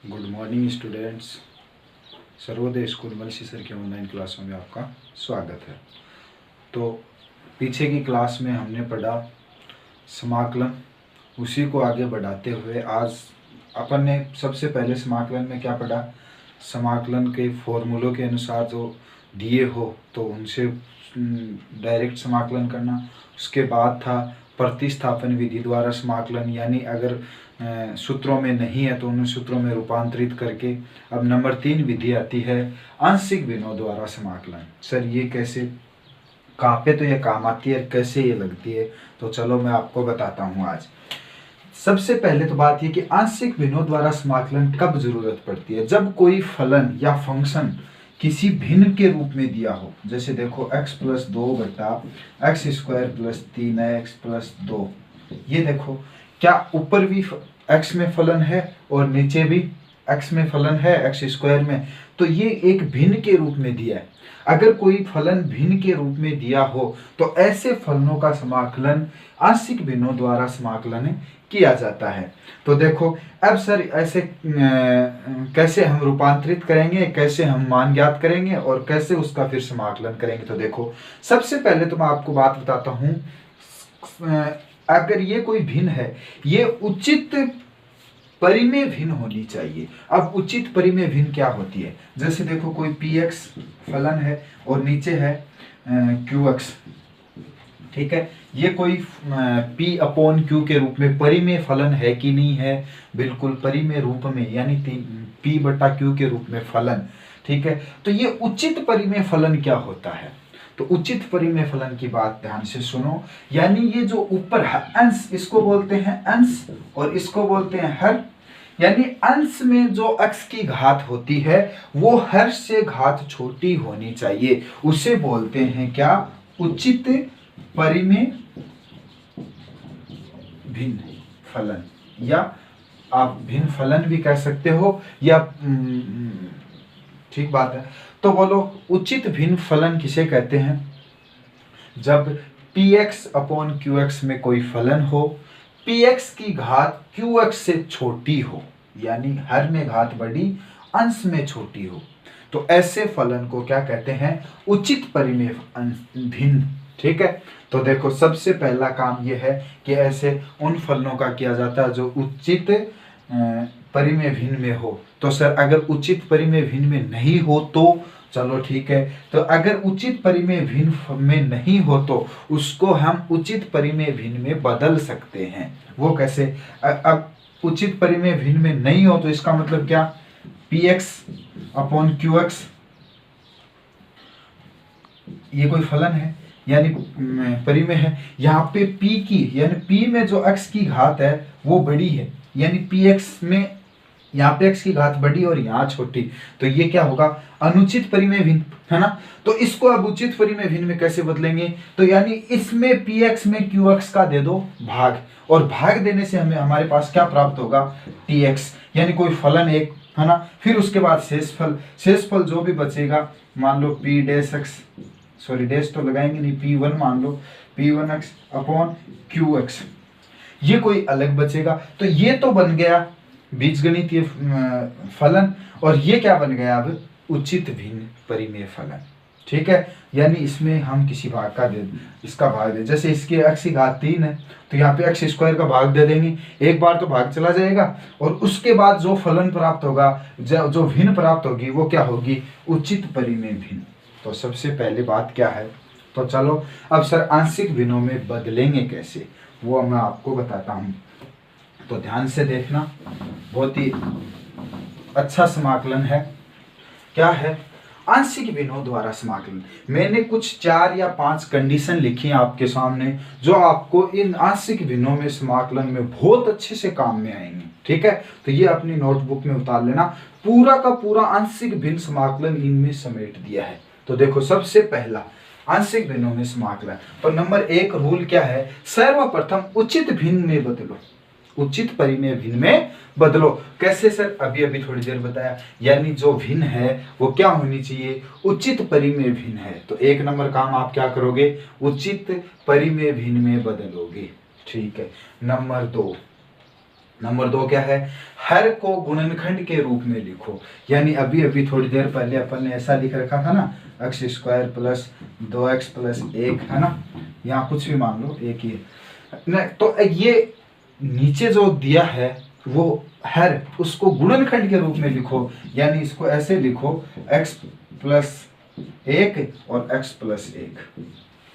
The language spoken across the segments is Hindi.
Good morning students. Sarvodaya school Malsi sir की ऑनलाइन क्लासों में आपका स्वागत है। तो पीछे की क्लास में हमने पढ़ा समाकलन, उसी को आगे बढ़ाते हुए आज अपन ने सबसे पहले समाकलन में क्या पढ़ा, समाकलन के फॉर्मूलों के अनुसार जो दिए हो तो उनसे डायरेक्ट समाकलन करना। उसके बाद था प्रतिस्थापन विधि द्वारा समाकलन, यानी अगर सूत्रों में नहीं है तो उन सूत्रों में रूपांतरित करके। अब नंबर 3 विधि आती है आंशिक भिन्नों द्वारा समाकलन। सर ये कैसे, कहाँ पे तो ये काम आती है, कैसे ये लगती है, तो चलो मैं आपको बताता हूँ आज। सबसे पहले तो बात ये कि आंशिक भिन्नों द्वारा समाकलन कब जरूरत पड़ती है, जब कोई फलन या फंक्शन किसी भिन्न के रूप में दिया हो। जैसे देखो x + 2 बटा x² + 3x + 2। ये देखो क्या ऊपर भी x में फलन है और नीचे भी x में फलन है x² में, तो ये एक भिन्न के रूप में दिया है। अगर कोई फलन भिन्न के रूप में दिया हो तो ऐसे फलनों का समाकलन आंशिक भिन्नों द्वारा समाकलन किया जाता है। तो देखो अब सर ऐसे कैसे हम रूपांतरित करेंगे, कैसे हम मान ज्ञात करेंगे और कैसे उसका फिर समाकलन करेंगे। तो देखो सबसे पहले तो मैं आपको बात बताता हूँ, अगर ये कोई भिन्न है, ये उचित परिमेय भिन्न होनी चाहिए। अब उचित परिमेय भिन्न क्या होती है, जैसे देखो कोई px फलन है और नीचे है qx, ठीक है। ये कोई p/q के रूप में परिमेय फलन है कि नहीं है, बिल्कुल परिमेय रूप में, यानी p/q के रूप में फलन, ठीक है। तो ये उचित परिमेय फलन क्या होता है, तो उचित परिमेय फलन की बात ध्यान से सुनो। यानी ये जो ऊपर है अंश, इसको बोलते हैं अंश और इसको बोलते हैं हर। यानी अंश में जो x की घात होती है वो हर से घात छोटी होनी चाहिए, उसे बोलते हैं क्या, उचित परिमेय भिन्न फलन, या आप भिन्न फलन भी कह सकते हो, या ठीक बात है। तो बोलो उचित भिन्न फलन किसे कहते हैं, जब px/qx में कोई फलन हो, px की घात qx से छोटी हो, यानी हर में घात बड़ी अंश में छोटी हो, तो ऐसे फलन को क्या कहते हैं, उचित परिमेय भिन्न, ठीक है। तो देखो सबसे पहला काम यह है कि ऐसे उन फलनों का किया जाता है जो उचित परिमेय भिन्न में हो। तो सर अगर उचित परिमेय भिन्न में नहीं हो तो चलो ठीक है, तो अगर उचित परिमेय भिन्न में नहीं हो तो उसको हम उचित परिमेय भिन्न में बदल सकते हैं। वो कैसे, अब उचित परिमेय भिन्न में नहीं हो तो इसका मतलब क्या, px/qx ये कोई फलन है यानी परिमेय है। यहाँ पे p की, यानी p में जो x की घात है वो बड़ी है, यानी px में यहाँ पे x की घात बड़ी और यहाँ छोटी, तो ये क्या होगा, अनुचित परिमेय भिन्न, है ना। तो इसको अब उचित परिमेय भिन्न में कैसे बदलेंगे, तो यानी इसमें px में qx का दे दो भाग, और भाग देने से हमें हमारे पास क्या प्राप्त होगा, tx, यानी कोई फलन एक, है ना। फिर उसके बाद शेषफल जो भी बचेगा, मान लो p डैश डैश तो लगाएंगे नहीं, p1 मान लो, p1x/qx, ये कोई अलग बचेगा। तो ये तो बन गया बीजगणितीय फलन, और ये क्या बन गया, अब उचित भिन्न परिमेय फलन, ठीक है। यानी इसमें हम किसी भाग का इसका भाग दे, जैसे इसके x की घात 3 है तो यहाँ पे x² का भाग दे देंगे, एक बार तो भाग चला जाएगा, और उसके बाद जो फलन प्राप्त होगा, जो भिन्न प्राप्त होगी वो क्या होगी, उचित परिमेय भिन्न। तो सबसे पहले बात क्या है, तो चलो अब सर आंशिक भिन्नों में बदलेंगे कैसे, वो मैं आपको बताता हूँ। तो ध्यान से देखना, बहुत ही अच्छा समाकलन है। क्या है, आंशिक भिन्नों द्वारा समाकलन। मैंने कुछ 4 या 5 कंडीशन लिखी हैं आपके सामने, जो आपको इन आंशिक भिन्नों में समाकलन में बहुत अच्छे से काम में आएंगे, ठीक है। तो ये अपनी नोटबुक में उतार लेना, पूरा का पूरा आंशिक भिन्न समाकलन इनमें समेट दिया है। तो देखो सबसे पहला आंशिक भिन्नों में समाकलन, तो नंबर 1 रूल क्या है, सर्वप्रथम उचित भिन्न में बदलो, उचित परिमेय भिन्न में बदलो। कैसे सर, अभी थोड़ी देर बताया, यानी जो भिन्न है वो क्या होनी चाहिए, उचित परिमेय भिन्न है। तो 1 नंबर काम आप क्या करोगे, उचित परिमेय भिन्न में बदलोगे, ठीक है। नंबर 2, नंबर 2 क्या है, हर को गुणनखंड के रूप में लिखो। यानी अभी अभी थोड़ी देर पहले अपन ने ऐसा लिख रखा था ना, x square plus 2x plus 1, है ना, यहाँ कुछ भी मान लो एक ही है। तो ये नीचे जो दिया है वो हर, उसको गुणनखंड के रूप में लिखो। यानी इसको ऐसे लिखो, x प्लस 1 और x प्लस 1,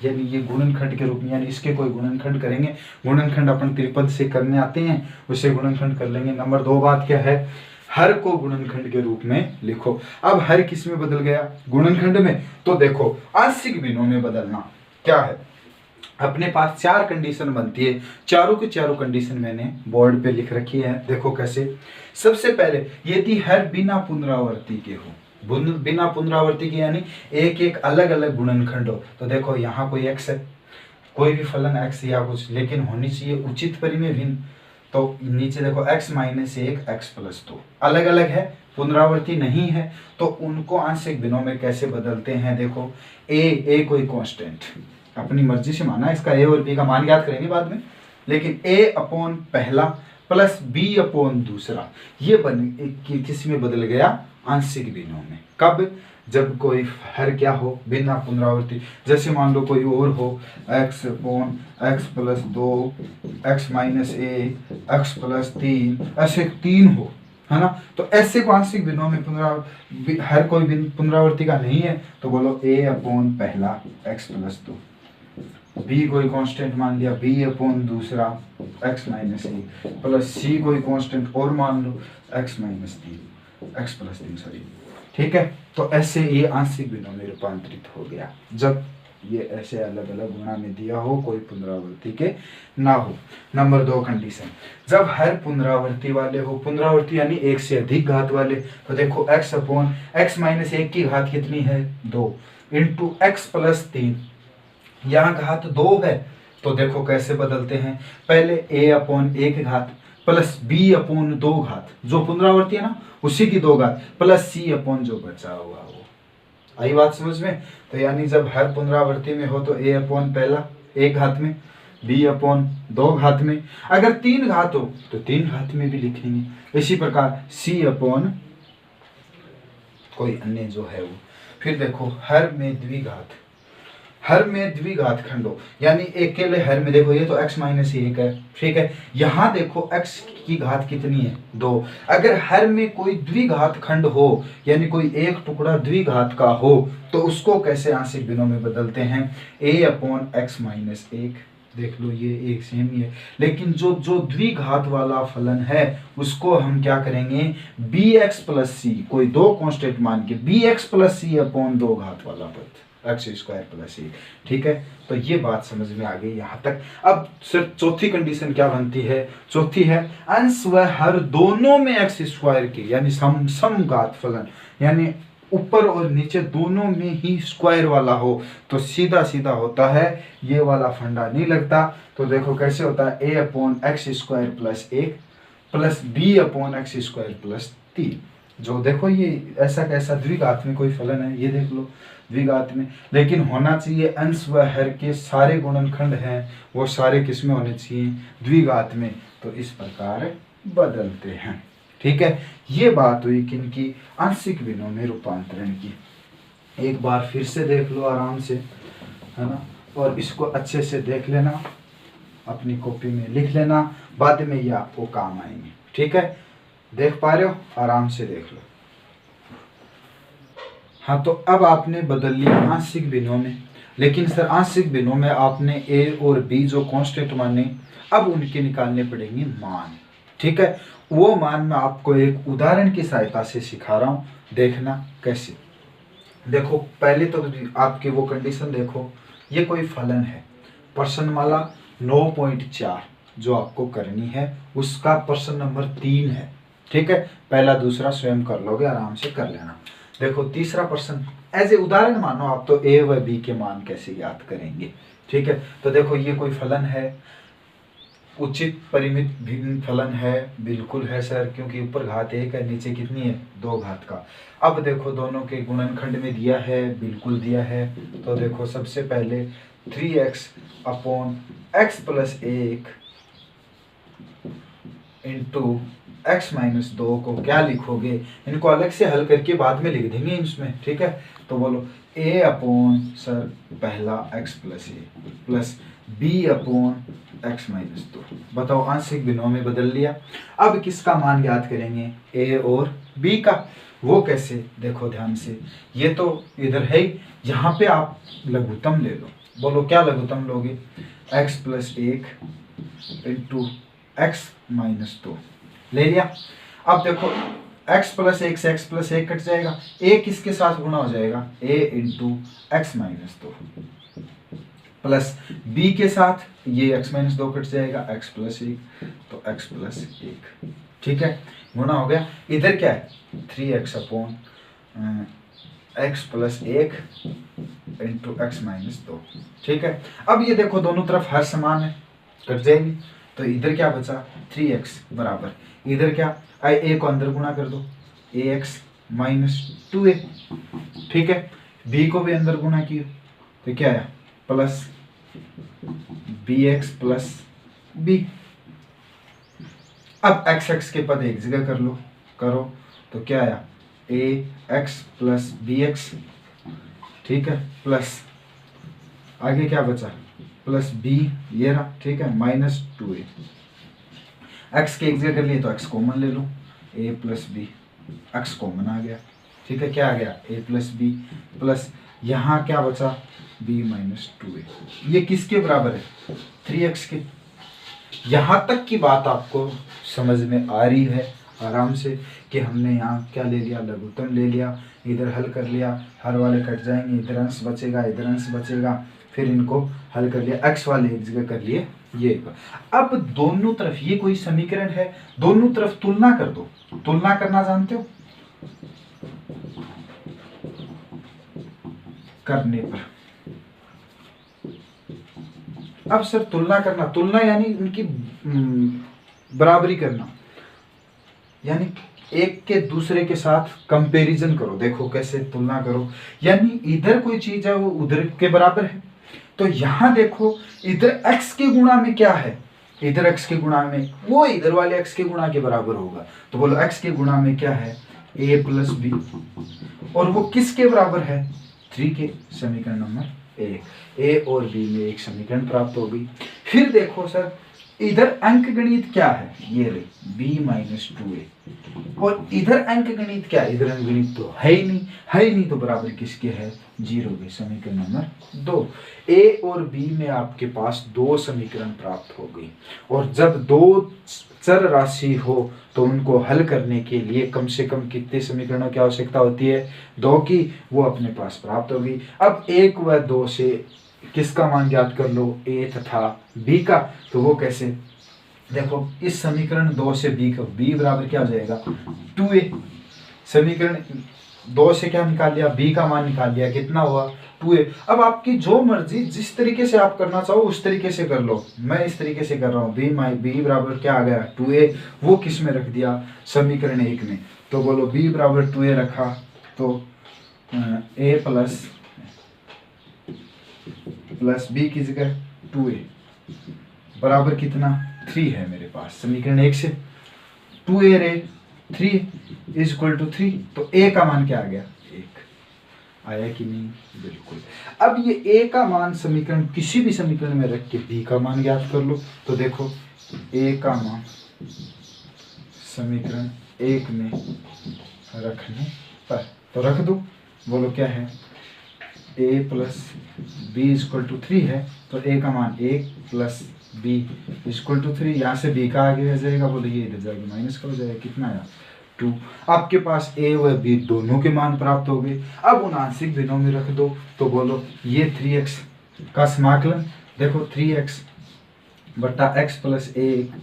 यानी ये गुणनखंड के रूप में, यानी इसके कोई गुणनखंड करेंगे। गुणनखंड अपन त्रिपद से करने आते हैं, उसे गुणनखंड कर लेंगे। नंबर 2 बात क्या है, हर को गुणनखंड के रूप में लिखो। अब हर किस में बदल गया, गुणनखंड में। तो देखो आंशिक भिन्नों में बदलना क्या है, अपने पास 4 कंडीशन बनती है, चारों की चारों कंडीशन मैंने बोर्ड पे लिख रखी है। देखो कैसे, सबसे पहले यदि हर बिना पुनरावृत्ति के हो, बिना पुनरावृत्ति के यानी एक एक अलग अलग गुणनखंड हो। तो देखो यहाँ कोई x है, कोई भी फलन x या कुछ, लेकिन होनी चाहिए उचित परिमेय भिन्न। तो नीचे देखो x माइनस 1 x प्लस 2 अलग अलग है, पुनरावृत्ति नहीं है। तो उनको आंशिक भिन्नों में कैसे बदलते हैं, देखो a कोई कांस्टेंट, अपनी मर्जी से माना, इसका a और b का मान याद करेंगे बाद में, लेकिन a अपॉन पहला प्लस b अपॉन दूसरा, ये किस में बदल गया, आंशिक भिन्नों में। कब, जब कोई हर क्या हो, बिना पुनरावृत्ति। जैसे मान लो कोई और हो, x upon x plus 2 x minus 1 x plus 3, ऐसे 3 हो, है ना। तो ऐसे को आंशिक भिन्नों में हर कोई पुनरावृत्ति का नहीं है, तो बोलो a अपॉन पहला x प्लस 2, b कोई कांस्टेंट मान लिया b अपॉन दूसरा x माइनस 1 प्लस c कोई कांस्टेंट और मान लो x minus 3 x plus 3, sorry, ठीक है। तो ऐसे ये आंशिक भिन्नों में रूपांतरित हो गया, जब ये ऐसे अलग अलग गुणा में दिया हो, कोई पुनरावृत्ति के ना हो। नंबर 2 कंडीशन, जब हर पुनरावृत्ति वाले हो, पुनरावृत्ति यानी एक से अधिक घात वाले। तो देखो x अपॉन x माइनस 1 की घात कितनी है, 2 इंटू x प्लस 3, यहाँ घात 2 है। तो देखो कैसे बदलते हैं, पहले a अपॉन 1 घात प्लस b अपॉन 2 घात, जो पुनरावृत्ति है ना उसी की 2 घात, प्लस c अपॉन जो बचा हुआ वो। आई बात समझ में। तो यानी जब हर पुनरावृत्ति में हो तो a अपॉन पहला 1 घात में, b अपॉन 2 घात में, अगर 3 घात हो तो 3 घात में भी लिखेंगे। इसी प्रकार c अपॉन कोई अन्य जो है वो। फिर देखो हर में द्विघात, हर में द्विघात खंड हो, यानी अकेले हर में देखो ये तो x माइनस 1 है, ठीक है। यहाँ देखो x की घात कितनी है, 2। अगर हर में कोई द्विघात खंड हो, यानी कोई एक टुकड़ा द्विघात का हो, तो उसको कैसे आंशिक भिन्नों में बदलते हैं, a अपॉन x माइनस 1। देख लो ये एक सेम ही है, लेकिन जो द्विघात वाला फलन है उसको हम क्या करेंगे, bx प्लस c, कोई 2 कांस्टेंट मान के bx प्लस c अपॉन 2 घात वाला पद, एक्स स्क्वायर प्लस 1, ठीक है। तो ये बात समझ में आ गई यहाँ तक। अब सिर्फ चौथी कंडीशन क्या बनती है, चौथी है अंश व हर दोनों में एक्स स्क्वायर के, यानी समघात फलन, यानी ऊपर और नीचे दोनों में ही स्क्वायर वाला हो। तो सीधा सीधा होता है, ये वाला फंडा नहीं लगता। तो देखो कैसे होता है, a upon x square plus 1 plus b upon x square plus 3। जो देखो ये ऐसा कैसा द्विघात में कोई फलन है, ये देख लो द्विघात में, लेकिन होना चाहिए अंश व हर के सारे गुणनखंड हैं वो सारे किस में होने चाहिए, द्विघात में। तो इस प्रकार बदलते हैं, ठीक है। ये बात हुई किनकी, आंशिक भिन्नों में रूपांतरण की। एक बार फिर से देख लो आराम से, है ना, और इसको अच्छे से देख लेना, अपनी कॉपी में लिख लेना, बाद में ये आपको काम आएंगे, ठीक है। देख पा रहे हो, आराम से देख लो। हाँ, तो अब आपने बदल लिया आंशिक भिन्नों में, लेकिन सर आंशिक भिन्नों में आपने a और b जो कांस्टेंट माने, अब उनके निकालने पड़ेंगे मान, ठीक है। वो मान मैं आपको एक उदाहरण की सहायता से सिखा रहा हूँ, देखना कैसे। देखो पहले तो आपके वो कंडीशन देखो, ये कोई फलन है, प्रश्नमाला 9.4 जो आपको करनी है, उसका प्रश्न नंबर 3 है, ठीक है। पहला दूसरा स्वयं कर लोगे, आराम से कर लेना। देखो तीसरा प्रश्न एज ए उदाहरण मानो आप, तो a व b के मान कैसे याद करेंगे, ठीक है। तो देखो ये कोई फलन है, उचित परिमित भिन्न फलन है, बिल्कुल है सर, क्योंकि ऊपर घात 1 है, नीचे कितनी है 2 घात का। अब देखो दोनों के गुणनखंड में दिया है, बिल्कुल दिया है। तो देखो सबसे पहले 3x upon x plus 1 into x minus 2 को क्या लिखोगे, इनको अलग से हल करके बाद में लिख देंगे इसमें, ठीक है। तो बोलो a अपॉन सर पहला x plus A plus B upon x minus 2। बताओ आंशिक भिन्नों में बदल लिया। अब किसका मान याद करेंगे, a और b का। वो कैसे, देखो ध्यान से, ये तो इधर है ही, यहाँ पे आप लघुत्तम ले लो। बोलो क्या लघुत्तम लोगे, x plus 1 into x minus 2 ले लिया। अब देखो x प्लस 1 से x प्लस 1 कट जाएगा, a किसके साथ गुणा हो जाएगा, a into x minus 2 plus b के साथ ये x माइनस 2 कट जाएगा, x प्लस 1 तो x प्लस 1, ठीक है, गुणा हो गया। इधर क्या है 3x upon x plus 1 into x minus 2, ठीक है। अब ये देखो दोनों तरफ हर समान है, कट जाएगी, तो इधर क्या बचा 3x बराबर, इधर क्या a को अंदर गुणा कर दो, ax माइनस 2a, ठीक है। b को भी अंदर गुणा किया तो क्या आया प्लस bx प्लस b। अब x के पद एक जगह कर लो, करो तो क्या आया ax प्लस bx, ठीक है, प्लस आगे क्या बचा प्लस b ये रहा, ठीक है, माइनस 2a। x के एक जगह कर लिए तो x कॉमन ले लो, a plus b, x common आ गया, ठीक है, क्या आ गया a प्लस b प्लस यहाँ क्या बचा b माइनस 2a। ये किसके बराबर है 3x के। यहाँ तक की बात आपको समझ में आ रही है आराम से कि हमने यहाँ क्या ले लिया, लघुत्तम ले लिया, इधर हल कर लिया, हर वाले कट जाएंगे, इधर अंश बचेगा, इधर अंश बचेगा, फिर इनको हल कर लिया, x वाले एक जगह कर लिए ये। अब दोनों तरफ ये कोई समीकरण है, दोनों तरफ तुलना कर दो। तुलना करना जानते हो, करने पर अब सर तुलना करना, तुलना यानी उनकी बराबरी करना, यानी एक के दूसरे के साथ कंपैरिजन करो। देखो कैसे तुलना करो, यानी इधर कोई चीज है वो उधर के बराबर है, तो यहां देखो इधर x के गुणा में क्या है, इधर x के गुणा में वो इधर वाले x के गुणा के बराबर होगा। तो बोलो x के गुणा में क्या है a प्लस बी, और वो किसके बराबर है 3 के। समीकरण नंबर 1, a और b में एक समीकरण प्राप्त हो गई। फिर देखो सर इधर अंक गणित क्या है, ये रही b माइनस 2a, और इधर अंक गणित क्या है, इधर अंक गणित तो है ही नहीं, तो बराबर किसके है 0 के। समीकरण नंबर 2, a और b में आपके पास 2 समीकरण प्राप्त हो गई। और जब 2 चर राशि हो तो उनको हल करने के लिए कम से कम कितने समीकरणों की आवश्यकता होती है, 2 की, वो अपने पास प्राप्त होगी। अब 1 व 2 से किसका मान ज्ञात कर लो, a तथा b का। तो वो कैसे, देखो इस समीकरण 2 से b का, b बराबर क्या हो जाएगा 2a। समीकरण 2 से क्या निकाल लिया, b का मान निकाल लिया, कितना हुआ 2a। अब आपकी जो मर्जी, जिस तरीके से आप करना चाहो उस तरीके से कर लो। मैं इस तरीके से कर रहा हूँ, b बराबर क्या आ गया 2a, वो किस में रख दिया समीकरण 1 में। तो बोलो b बराबर 2a रखा तो a प्लस b की जगह 2a बराबर कितना 3 है मेरे पास। समीकरण 1 से 2a रे 3 इज इक्वल टू 3, तो a का मान क्या आ गया 1। आया कि नहीं, बिल्कुल। अब ये a का मान समीकरण किसी भी समीकरण में रख के b का मान ज्ञात कर लो। तो देखो a का मान समीकरण 1 में रखने पर, तो रख दो, बोलो क्या है a plus B equal to 3 है, तो a का मान 1 प्लस b इक्वल टू 3, यहाँ से b का आगे रह जाएगा, बोलो ये इधर जाएगा माइनस का हो जाएगा, कितना आया 2। आपके पास a व b दोनों के मान प्राप्त हो गए। अब उन आंशिक भिन्नों में रख दो, तो बोलो ये 3x का समाकलन, देखो 3x बटा x plus 1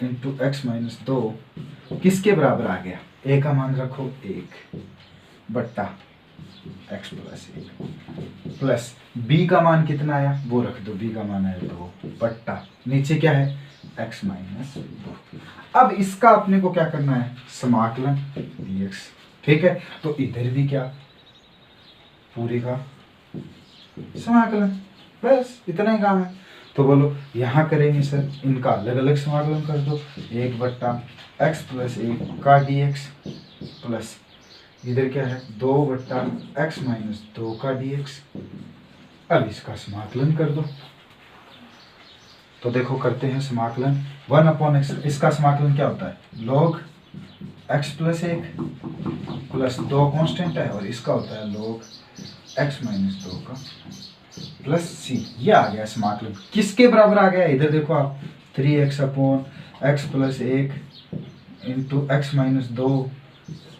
into x minus 2 किसके बराबर आ गया, a का मान रखो 1 बट्टा x प्लस 1 प्लस b का मान कितना आया वो रख दो, b का मान आया 2 बट्टा नीचे क्या है x माइनस 2। अब इसका अपने को क्या करना है समाकलन dx, ठीक है। तो इधर भी क्या पूरे का समाकलन, बस इतना ही काम है। तो बोलो यहाँ करेंगे सर, इनका अलग अलग समाकलन कर दो, 1/x प्लस 1 का dx प्लस इधर क्या है 2/x माइनस 2 का dx। अब इसका समाकलन कर दो। तो देखो करते हैं समाकलन, 1/x, इसका समाकलन क्या होता है log x plus 1 plus 2 constant है, और इसका होता है log x माइनस 2 का प्लस c। ये आ गया समाकलन, किसके बराबर आ गया इधर देखो आप, 3x upon x plus 1 into x minus 2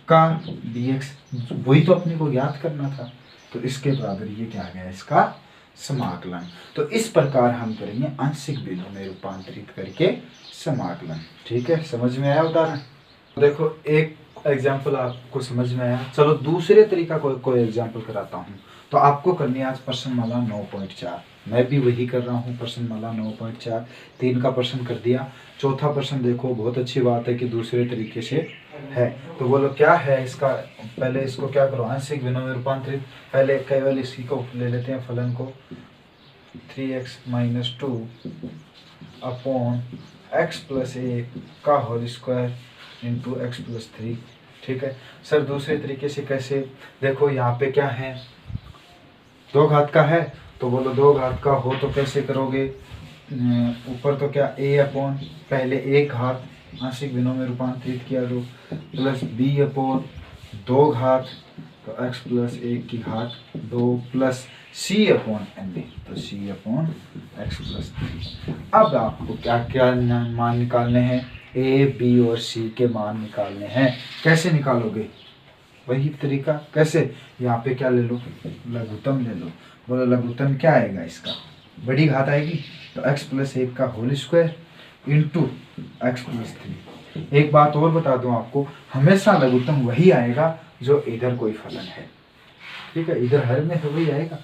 का dx, वही तो अपने को याद करना था। तो इसके बराबर ये क्या आ गया इसका समाकलन। तो इस प्रकार हम करेंगे आंशिक भिन्नों में रूपांतरित करके समाकलन। ठीक है, समझ में आया उदाहरण? देखो एक एग्जाम्पल आपको समझ में आया, चलो दूसरे तरीका कोई एग्जाम्पल कराता हूँ। तो आपको करनी है आज प्रश्नमाला 9.4, मैं भी वही कर रहा हूँ प्रश्नमाला 9.4, 3 का प्रश्न कर दिया। चौथा प्रश्न देखो, बहुत अच्छी बात है कि दूसरे तरीके से है। तो बोलो क्या है इसका, पहले इसको क्या करो आंशिक भिन्नों में रूपांतरित, पहले केवल इसी को ले लेते हैं फलन को, 3x minus 2 upon x plus 1 का whole square into x plus 3। ठीक है सर, दूसरे तरीके से कैसे, देखो यहाँ पे क्या है 2 घात का है, तो बोलो 2 घात का हो तो कैसे करोगे, ऊपर तो क्या a अपॉन पहले 1 घात आंशिक भिन्नों में रूपांतरित किया दो, प्लस b अपॉन 2 घात तो x प्लस 1 की घात 2 प्लस c अपॉन n, तो c अपॉन x प्लस 3। अब आपको क्या क्या मान निकालने हैं, a b और c के मान निकालने हैं। कैसे निकालोगे, वही तरीका, कैसे, यहाँ पे क्या ले लो लघुत्तम ले लो। बोलो लघुत्तम क्या आएगा इसका, बड़ी घात आएगी तो x प्लस 1 का whole square into x plus 3। एक बात और बता दूं आपको, हमेशा लघुत्तम वही आएगा जो इधर कोई फलन है। ठीक है, इधर हर में तो वही आएगा,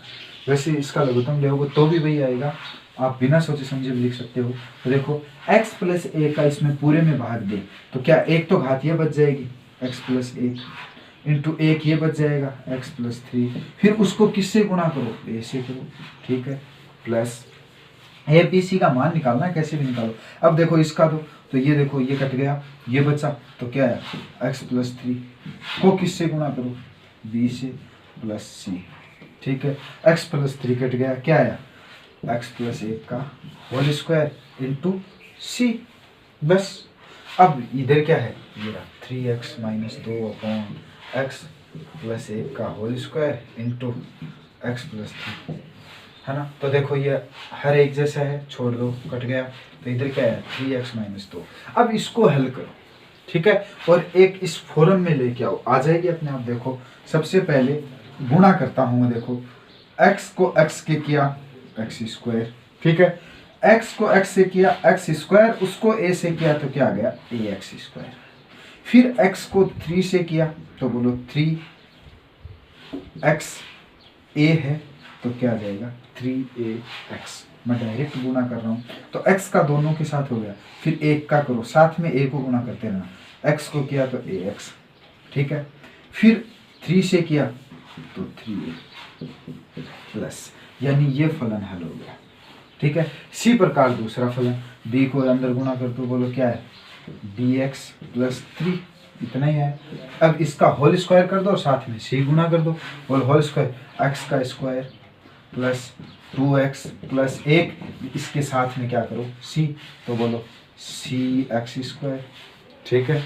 वैसे इसका लघुत्तम लोगे तो भी वही आएगा, आप बिना सोचे समझे भी लिख सकते हो। तो देखो x प्लस 1 का इसमें पूरे में भाग दे तो क्या एक तो घात ये बच जाएगी x प्लस 1 इंटू 1 ये बच जाएगा x प्लस 3, फिर उसको किससे गुणा करो, a से करो। ठीक है, प्लस ए बी सी का मान निकालना है, कैसे भी निकालो। अब देखो इसका तो ये देखो ये कट गया, ये बचा तो क्या है x प्लस 3 को किससे गुणा करो, b से प्लस c। ठीक है, x प्लस 3 कट गया, क्या आया x प्लस 1 का होल स्क्वायर इंटू c, बस। अब इधर क्या है, ये 3x minus 2 upon x plus 1 का whole square into x plus 3, है ना। तो देखो ये हर एक जैसा है, छोड़ दो कट गया, तो इधर क्या है 3x माइनस 2। अब इसको हल करो, ठीक है, और एक इस फॉर्म में लेके आओ, आ जाएगी अपने आप। देखो सबसे पहले गुणा करता हूँ मैं, देखो x को x के किया x स्क्वायर, ठीक है, x को x से किया x स्क्वायर, उसको a से किया तो क्या आ गया ax स्क्वायर, फिर x को 3 से किया तो बोलो 3x a है तो क्या आ जाएगा 3ax। मैं डायरेक्ट गुणा कर रहा हूँ तो x का दोनों के साथ हो गया, फिर एक का करो, साथ में a को गुणा करते रहना, x को किया तो ax, ठीक है, फिर 3 से किया तो 3a प्लस, यानी ये फलन हल हो गया। ठीक है, इसी प्रकार दूसरा फलन b को अंदर गुणा कर दो, बोलो क्या है dx प्लस 3, इतना ही है। अब इसका होल स्क्वायर कर दो, साथ में c गुणा कर दो, और होल स्क्वायर x का स्क्वायर प्लस 2x प्लस 1, इसके साथ में क्या करो c, तो बोलो cx स्क्वायर, ठीक है,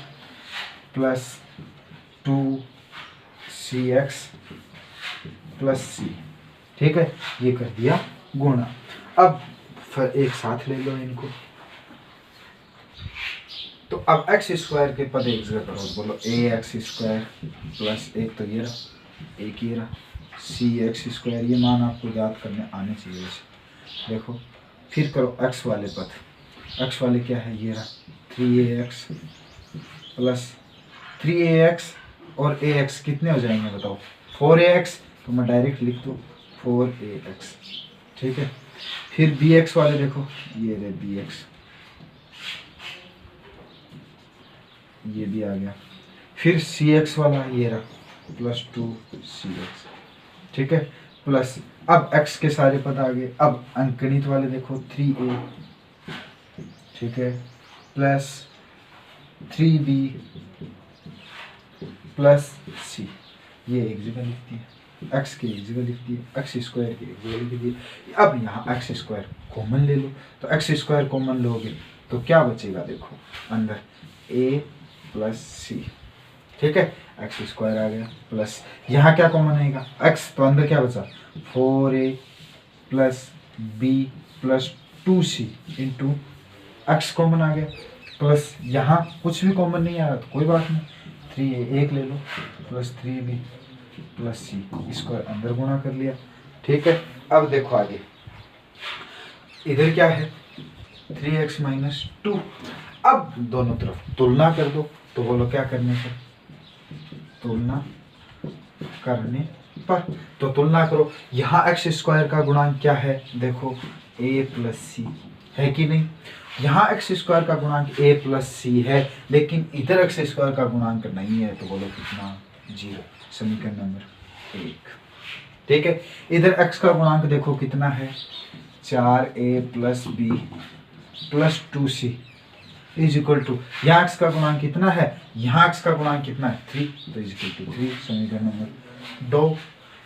प्लस 2cx प्लस c, ठीक है, ये कर दिया गुणा। अब एक साथ ले लो इनको, तो अब x स्क्वायर के पद एक जगह करो, बोलो ax स्क्वायर प्लस 1 तो ये रहा, एक ये रहा, cx स्क्वायर, ये मान आपको याद करने आने चाहिए वैसे। देखो फिर करो x वाले पद, x वाले क्या है ये रहा 3ax प्लस 3ax और ax कितने हो जाएंगे बताओ 4ax, तो मैं डायरेक्ट लिख दूँ 4ax, ठीक है। फिर bx वाले देखो, ये रहे bx, ये भी आ गया, फिर cx वाला ये रहा प्लस 2cx, ठीक है, प्लस, अब x के सारे पद आ गए। अब अंकगणित वाले देखो 3a, ठीक है, प्लस 3b प्लस c, ये एक जगह लिख दिया, x की एक जगह लिख दिया, x स्क्वायर की एक जगह लिख दिया। अब यहाँ x स्क्वायर कॉमन ले लो, तो x स्क्वायर कॉमन लोगे तो क्या बचेगा, देखो अंदर a प्लस c, ठीक है, एक्स स्क्वायर आ गया, प्लस यहाँ क्या कॉमन आएगा x, तो अंदर क्या बचा 4a plus b plus 2c into x common आ गया, प्लस यहाँ कुछ भी कॉमन नहीं आ रहा तो कोई बात नहीं, 3a एक ले लो प्लस 3b प्लस c, इसको अंदर गुणा कर लिया, ठीक है। अब देखो आगे, इधर क्या है 3x माइनस 2, अब दोनों तरफ तुलना कर दो, तो बोलो क्या करने पर, तुलना करने पर, तो तुलना करो, यहाँ एक्स स्क्वायर का गुणांक क्या है, देखो a प्लस सी है कि नहीं, यहाँ एक्स स्क्वायर का गुणांक a प्लस सी है, लेकिन इधर एक्स स्क्वायर का गुणांक नहीं है, तो बोलो कितना, 0, समीकरण नंबर 1, ठीक है। इधर x का गुणांक देखो कितना है, 4a plus B plus 2c is equal to, यहाँ x का गुणांक कितना है, यहाँ x का गुणांक कितना है 3, तो इज इक्वल टू 3, समीकरण नंबर 2।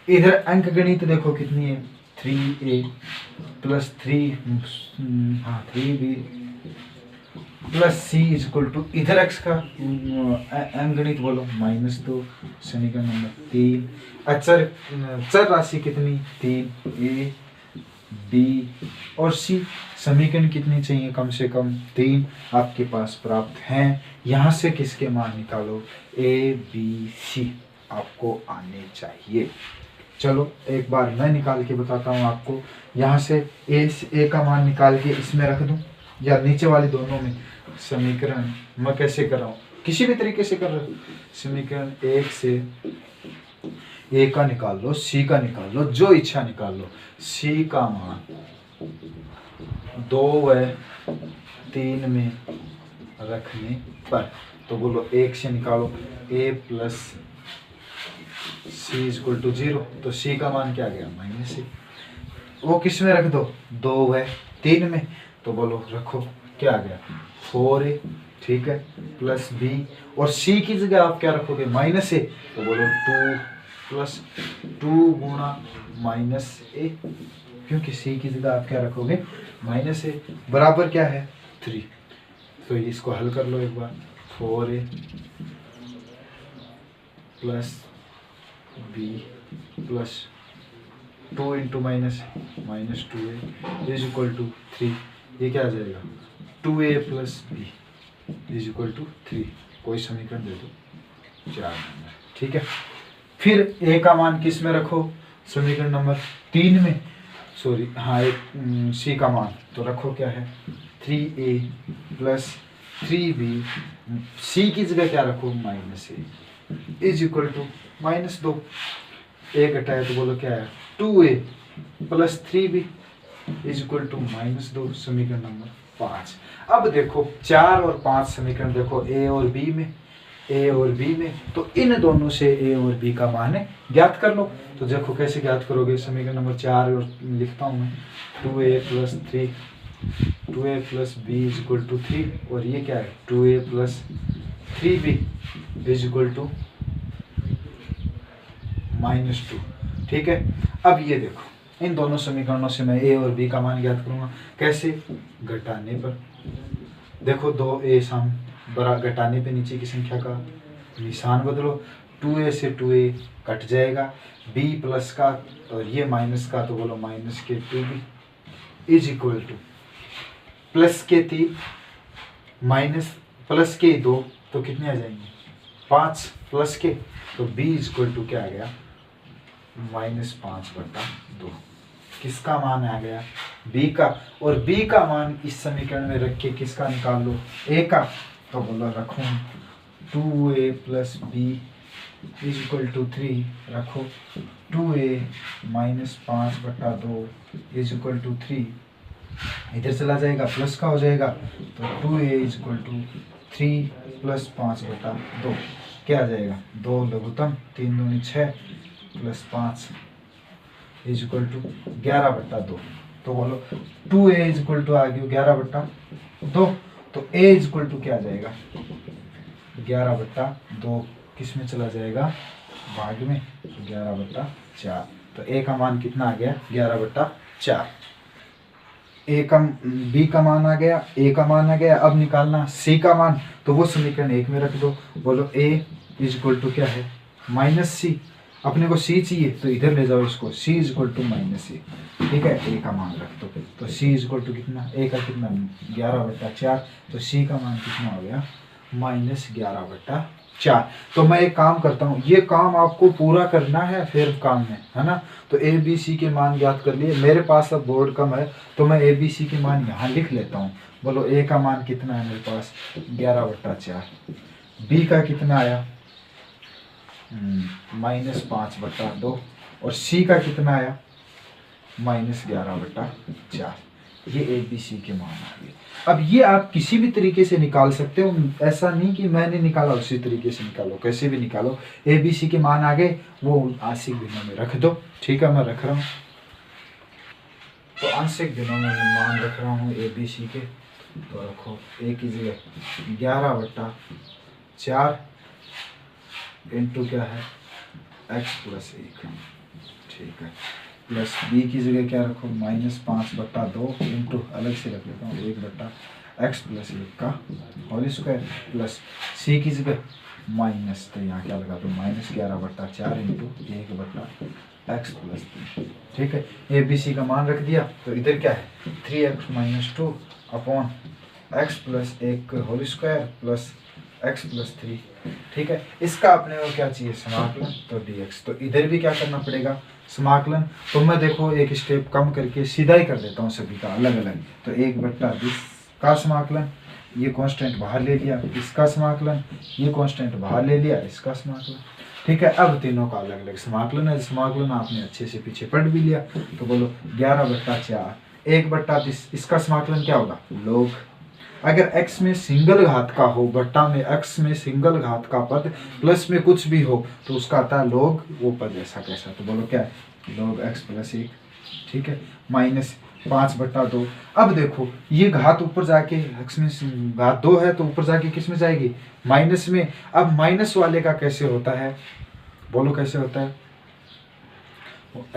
इधर अंक गणित देखो कितनी है, 3a plus 3b plus c is equal to, इधर x का अंक गणित बोलो -2, समीकरण नंबर 3। चर राशि कितनी, 3a b और c, समीकरण कितनी चाहिए, कम से कम 3 आपके पास प्राप्त हैं। यहाँ से किसके मान निकालो, a b c आपको आने चाहिए। चलो एक बार मैं निकाल के बताता हूँ आपको, यहाँ से a का मान निकाल के इसमें रख दूँ या नीचे वाली दोनों में, समीकरण मैं कैसे कर रहा हूँ, किसी भी तरीके से कर रहा हूँ, समीकरण 1 से a का निकाल लो, c का निकाल लो, जो इच्छा निकाल लो, c का मान 2 व 3 में रखने पर, तो बोलो 1 से निकालो, a plus c equal to 0, तो c का मान क्या गया -a, वो किस में रख दो, 2 व 3 में, तो बोलो रखो क्या आ गया 4a, ठीक है, प्लस b, और c की जगह आप क्या रखोगे -a, तो बोलो 2 प्लस 2 गुणा -a, क्योंकि c की जगह आप क्या रखोगे -a, बराबर क्या है 3। तो इसको हल कर लो एक बार, 4a plus b plus 2 into -2a is equal to 3, ये क्या आ जाएगा 2a plus b is equal to 3, कोई समीकरण दे दो 4 नंबर, ठीक है। फिर a का मान किस में रखो, समीकरण नंबर 3 में, सॉरी हाँ, c का मान तो रखो क्या है 3a प्लस 3b, c की जगह क्या रखो -a is equal to -2, a घटाए तो बोलो क्या है 2a plus 3b is equal to -2, समीकरण नंबर 5। अब देखो 4 और 5 समीकरण देखो a और b में, तो इन दोनों से a और b का मान ज्ञात कर लो। तो देखो कैसे ज्ञात करोगे, समीकरण नंबर 4 और लिखता हूँ मैं, 2a plus b is equal to 3, और ये क्या है 2a plus 3b is equal to -2, ठीक है। अब ये देखो इन दोनों समीकरणों से मैं a और b का मान ज्ञात करूंगा, कैसे, घटाने पर, देखो 2a सम बड़ा, घटाने पे नीचे की संख्या का निशान बदलो, 2a से 2a कट जाएगा, b प्लस का और ये माइनस का, तो बोलो माइनस के 2b is equal two plus के 3 माइनस प्लस के 2, तो कितने आ जाएंगे 5 प्लस के, तो b इज इक्वल टू क्या आ गया -5/2, किसका मान आ गया b का, और b का मान इस समीकरण में रख के किसका निकाल लो a का, तो बोलो रखो 2a plus b is equal to 3, रखो 2a -5/2 इज इक्वल टू 3, इधर चला जाएगा प्लस का हो जाएगा, तो 2a is equal to 3 plus 5/2 क्या आ जाएगा 2 लघुत्तम, 3 दूनी 6 प्लस 5 इज इक्वल टू 11/2। तो बोलो 2a इज इक्वल टू आ गई 11/2। तो a इज इक्वल टू क्या आ जाएगा 11/2 किस में चला जाएगा भाग में 11/4। तो a का मान कितना आ गया 11/4। a का b का मान आ गया, a का मान आ गया। अब निकालना c का मान, तो वो समीकरण 1 में रख दो। बोलो a इज इक्वल टू क्या है -c। अपने को c चाहिए तो इधर ले जाओ इसको, c is equal to -c। ठीक है, a का मान रख दो। तो c इज इक्वल टू कितना, a का कितना 11/4। तो c का मान कितना हो गया -11/4। तो मैं एक काम करता हूँ, ये काम आपको पूरा करना है फिर काम में, है ना। तो ए बी सी के मान ज्ञात कर लिए। मेरे पास अब बोर्ड कम है तो मैं ए बी सी के मान यहाँ लिख लेता हूँ। बोलो ए का मान कितना है मेरे पास 11/4। बी का कितना आया -5/2। और सी का कितना आया -11/4। ये ए बी सी के मान आ गए। अब ये आप किसी भी तरीके से निकाल सकते हो, ऐसा नहीं कि मैंने निकाला उसी तरीके से निकालो, कैसे भी निकालो। ए बी सी के मान आ गए, वो आंशिक भिन्नों में रख दो। ठीक है, मैं रख रहा हूँ। तो आंशिक भिन्नों में मान रख रहा हूँ ए बी सी के। तो रखो ए की जगह 11/4 इंटू क्या है x+1। ठीक है, प्लस बी की जगह क्या रखो -5/2 इंटू अलग से रख लेता हूँ 1/x+1 का होल स्क्वायर। प्लस सी की जगह माइनस, तो यहाँ क्या लगा दो -11/4 इंटू 1/x+3। ठीक है, ए बी सी का मान रख दिया। तो इधर क्या है 3x-2 upon x+1 whole square plus x+3। ठीक है, इसका अपने को क्या चाहिए समाकलन, तो dx। तो इधर भी क्या करना पड़ेगा समाकलन। तो मैं देखो एक स्टेप कम करके सीधा ही कर देता हूँ सभी का अलग अलग। तो 1/20 का समाकलन, ये कांस्टेंट बाहर ले लिया, इसका समाकलन, ये कांस्टेंट बाहर ले लिया, इसका समाकलन। ठीक है, अब तीनों का अलग अलग समाकलन है। समाकलन आपने अच्छे से पीछे पढ़ भी लिया। तो बोलो 11/4 1/20, इसका समाकलन क्या होगा लोग। अगर x में सिंगल घात का हो, बट्टा में x में सिंगल घात का पद प्लस में कुछ भी हो तो उसका आता है लोग वो पद ऐसा कैसा। तो बोलो क्या है लोग x+1। ठीक है, -5/2। अब देखो ये घात ऊपर जाके x में घात 2 है तो ऊपर जाके किस में जाएगी माइनस में। अब माइनस वाले का कैसे होता है, बोलो कैसे होता है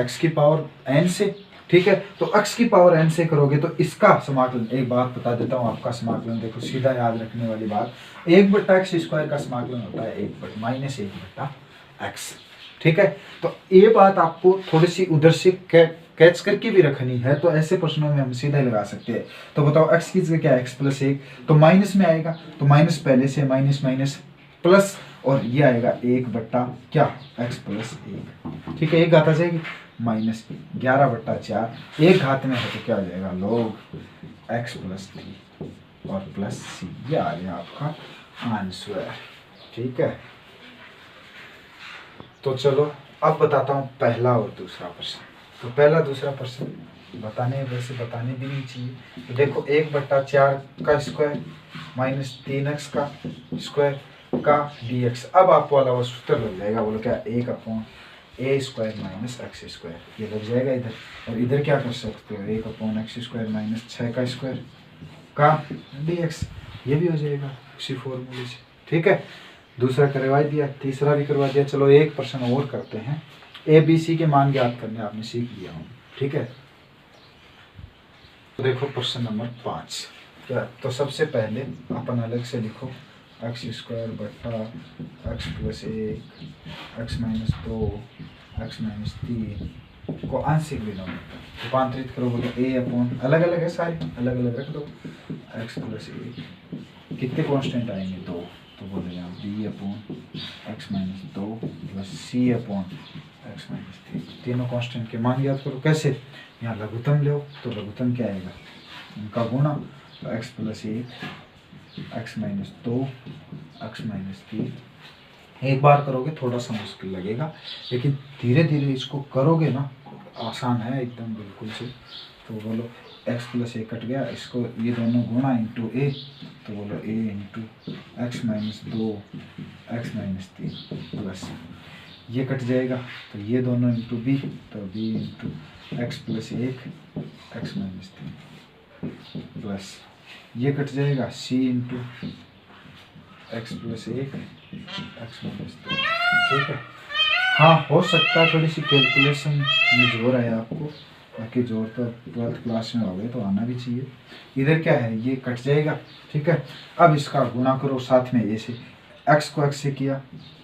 x की पावर n से। ठीक है, तो x की पावर n से करोगे तो इसका समाकलन, एक बात बता देता हूँ आपका समाकलन देखो सीधा याद रखने वाली बात, 1/x² का समाकलन होता है -1/x। ठीक है, तो ये बात आपको थोड़ी सी उधर से कैच करके भी रखनी है। तो ऐसे प्रश्नों में हम सीधा ही लगा सकते हैं। तो बताओ x की जगह क्या है x+1, तो माइनस में आएगा तो माइनस पहले से माइनस माइनस प्लस, और ये आएगा 1/क्या x+1। ठीक है, एक घात आ जाएगी -11/4, एक घात में है तो क्या आ जाएगा लोग x+3 और प्लस c। ये आ गया आपका आंसर। ठीक है, तो चलो अब बताता हूँ पहला और दूसरा प्रश्न। तो पहला दूसरा प्रश्न बताने वैसे बताने भी नहीं चाहिए। तो देखो 1/4 का स्क्वायर -3x का स्क्वायर का dx। अब आपको वाला वो सूत्र लग जाएगा, बोलो क्या 1/a² -x², ये लग जाएगा इधर। और इधर क्या कर सकते हो 1/x² -6 का स्क्वायर का dx, ये भी हो जाएगा उसी फॉर्मूले से। ठीक है, दूसरा करवा दिया, तीसरा भी करवा दिया। चलो एक प्रश्न और करते हैं। ए बी सी के मान ज्ञात करने आपने सीख लिया हूँ। ठीक है, तो देखो प्रश्न नंबर 5 क्या। तो सबसे पहले अपन अलग से लिखो x² बट्टा x+1 x-2 x-3 को आंशिक भिन्नों में रूपांतरित करो। बोलो a/, अलग अलग है सारे, अलग अलग रख दो। x+1 कितने कांस्टेंट आएंगे 2, तो बोले यहाँ b/x-2 प्लस c/x-3। तीनों कांस्टेंट के मान याद करो। कैसे, यहाँ लघुत्तम लो तो लघुत्तम क्या आएगा उनका गुणा, तो x+1 x-2 x-3। एक बार करोगे थोड़ा सा मुश्किल लगेगा, लेकिन धीरे धीरे इसको करोगे ना आसान है एकदम बिल्कुल से। तो बोलो x+1 कट गया, इसको ये दोनों गुणा इंटू a, तो बोलो a into x-2 x-3 plus ये कट जाएगा तो ये दोनों इंटू बी, तो B into x plus 1 x minus 3 plus ये कट जाएगा C into x plus 1 x minus 3। ठीक है, हाँ हो सकता है थोड़ी सी कैलकुलेशन में जोर आया आपको, बाकी जोर तो 12th क्लास में हो गए तो आना भी चाहिए। इधर क्या है, ये कट जाएगा। ठीक है, अब इसका गुणा करो साथ में ए से, एक्स को एक्स से किया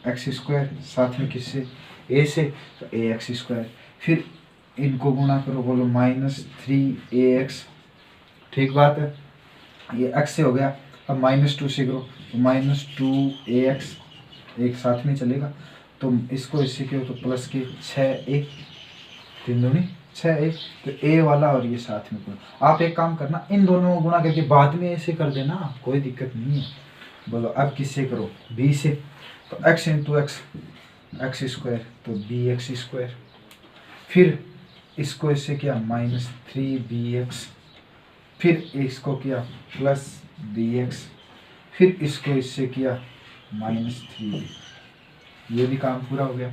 एक्स स्क्वायर, साथ में किससे ए से, तो ए एक्स स्क्वायर, फिर इनको गुणा करो, बोलो -3ax। ठीक बात है, ये x से हो गया। अब -2 से करो तो -2ax, एक साथ में चलेगा, तो इसको इससे क्यों तो प्लस के 6a, 3 दूनी 6a, तो a वाला और ये साथ में करो। आप एक काम करना, इन दोनों को गुणा करके बाद में ऐसे कर देना, कोई दिक्कत नहीं है। बोलो अब किससे करो, b से, तो x into x x square, तो bx स्क्वायर, फिर इसको इससे किया -3bx, फिर इसको किया प्लस bx, फिर इसको इससे किया -3b, ये भी काम पूरा हो गया।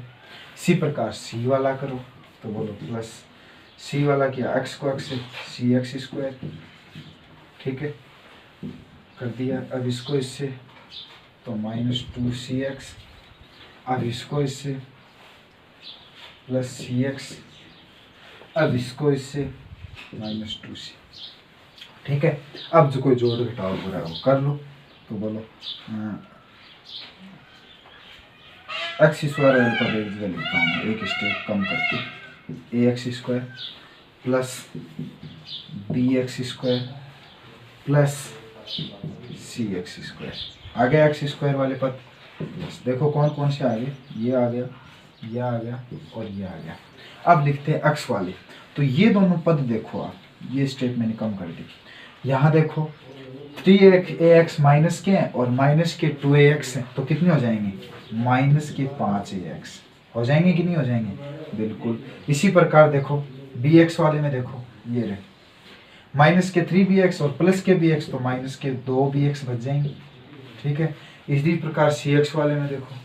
इसी प्रकार c वाला करो, तो बोलो प्लस c वाला किया x को x से सी एक्स स्क्वायर। ठीक है, कर दिया। अब इसको इससे तो -2cx, अब इसको इससे प्लस cx, अब इसको इससे -2c। ठीक है, अब जो कोई जोड़ घटाव हो रहा है वो कर लो, तो बोलो एक्स स्क्वायर वाले पर एक जगह लिखता हूँ, एक स्टेप कम करके, A x square plus B x square plus C x square. आ गया एक्स स्क्वायर वाले पद, बस देखो कौन कौन से आ गए, ये आ गया, ये आ गया और ये आ गया। अब लिखते हैं एक्स वाले, तो ये दोनों पद देखो आप, ये स्टेप मैंने कम कर दी। यहाँ देखो 3ax माइनस के हैं और माइनस के 2ax हैं, तो कितने हो जाएंगे, -5ax हो जाएंगे कि नहीं हो जाएंगे, बिल्कुल। इसी प्रकार देखो bx वाले में देखो, ये रहे -3bx और प्लस के bx, तो -2bx बच जाएंगे। ठीक है, इसी प्रकार cx वाले में देखो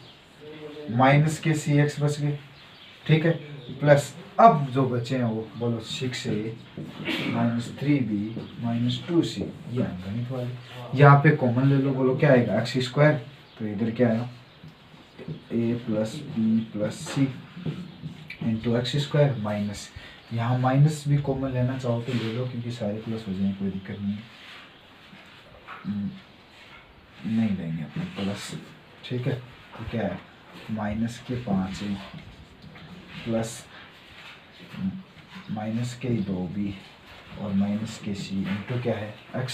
-cx बच गए। ठीक है, प्लस अब जो बचे हैं वो बोलो 6a -3b -2c, ये अंकगणित वाले। यहाँ पे कॉमन ले लो, बोलो क्या आएगा एक्स स्क्वायर, तो इधर क्या आया a plus B plus C into x square, minus यहाँ माइनस भी कॉमन लेना चाहो तो ले लो, क्योंकि सारे प्लस हो जाएंगे, कोई दिक्कत नहीं नहीं लेंगे अपने प्लस। ठीक है, तो क्या है -5a प्लस -2b और -c इंटू क्या है x,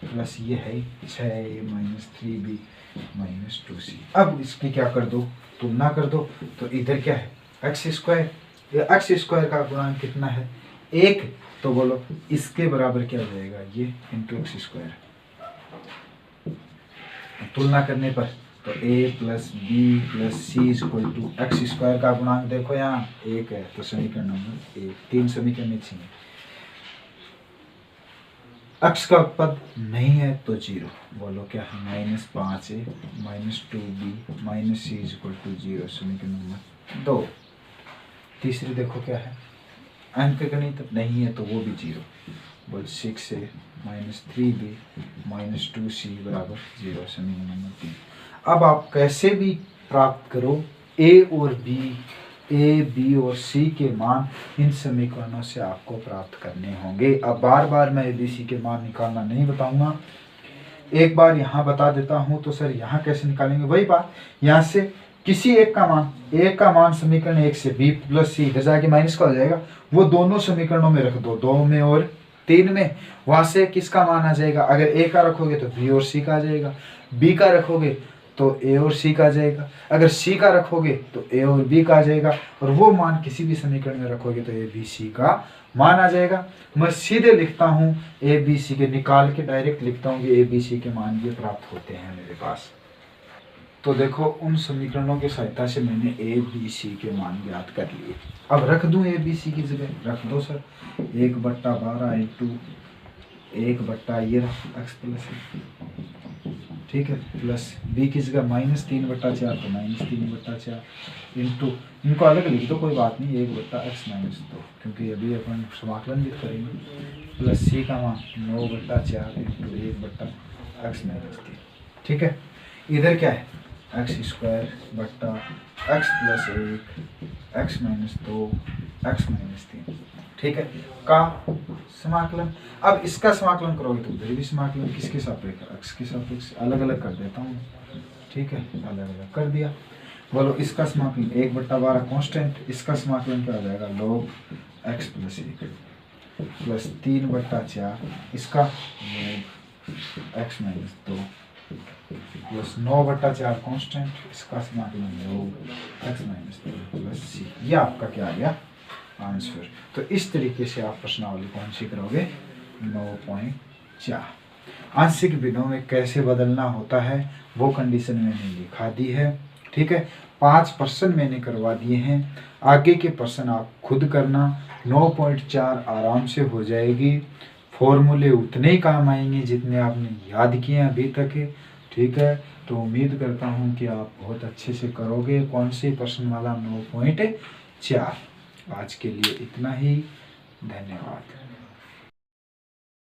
प्लस ये है 6a -3b -2c। अब इसकी क्या कर दो, तुलना कर दो, तो इधर क्या है एक्स स्क्वायर, एक्स स्क्वायर का गुणांक कितना है 1, तो बोलो इसके बराबर क्या हो जाएगा, ये इंटू एक्स स्क्वायर। तुलना करने पर तो a plus B plus C equal to x square का गुणांक देखो यहाँ 1 है, तो समीकरण नंबर 1, 3 समीकरण चाहिए। x का पद नहीं है तो 0, बोलो क्या है -5a -2b -c equal to 0, समीकरण नंबर 2। तीसरी देखो क्या है, अंकगणित नहीं है तो वो भी 0, बोल 6a -3b -2c बराबर 0, समीकरण नंबर 3। अब आप कैसे भी प्राप्त करो a और b और c के मान, इन समीकरणों से आपको प्राप्त करने होंगे। अब बार बार मैं a b c के मान निकालना नहीं बताऊंगा, एक बार यहाँ बता देता हूँ। तो सर यहाँ कैसे निकालेंगे, वही बात, यहाँ से किसी एक का मान, a का मान समीकरण 1 से b प्लस c इधर जाके माइनस का हो जाएगा, वो दोनों समीकरणों में रख दो, 2 में और 3 में, वहां से किसका मान आ जाएगा, अगर a का रखोगे तो b और c का आ जाएगा, b का रखोगे तो a और c का आ जाएगा, अगर c का रखोगे तो a और b का आ जाएगा, और वो मान किसी भी समीकरण में रखोगे तो a b c का मान आ जाएगा। मैं सीधे लिखता हूँ a b c के, निकाल के डायरेक्ट लिखता हूँ कि a b c के मान ये प्राप्त होते हैं मेरे पास। तो देखो उन समीकरणों की सहायता से मैंने a b c के मान ज्ञात कर लिए। अब रख दूं a b c की जगह, रख दो सर, 1/12 इंटू 1 बट्टा ये एक्स प्लस, ठीक है, प्लस बी किस जगह -3/4, तो -3/4 इंटू, इनको अलग लिख दो कोई बात नहीं, 1/x-2, क्योंकि अभी अपन समाकलन भी करेंगे, प्लस सी का मान 9/4 इंटू 1/x-3। ठीक है, इधर क्या है x²/x+1 x-2 x-3, ठीक है, का समाकलन। अब इसका समाकलन करोगे तो उधर भी समाकलन किसके सापेक्ष, x के सापेक्ष, अलग अलग कर देता हूँ, ठीक है, अलग अलग कर दिया। बोलो इसका समाकलन 1/12 कांस्टेंट, इसका समाकलन क्या हो जाएगा log x+1 प्लस 3/4, इसका log x-2 प्लस 9/4 कांस्टेंट, इसका समाकलन log x-2 प्लस c। ये आपका क्या आ गया आंसर। तो इस तरीके से आप प्रश्नावली कौन सी करोगे 9.4। आंशिक भिन्नों में कैसे बदलना होता है वो कंडीशन मैंने लिखा दी है, ठीक है। 5 प्रश्न मैंने करवा दिए हैं, आगे के प्रश्न आप खुद करना। 9.4 आराम से हो जाएगी, फॉर्मूले उतने ही काम आएंगे जितने आपने याद किए हैं अभी तक, ठीक है। तो उम्मीद करता हूँ कि आप बहुत अच्छे से करोगे। कौन से प्रश्न वाला 9.4। आज के लिए इतना ही, धन्यवाद।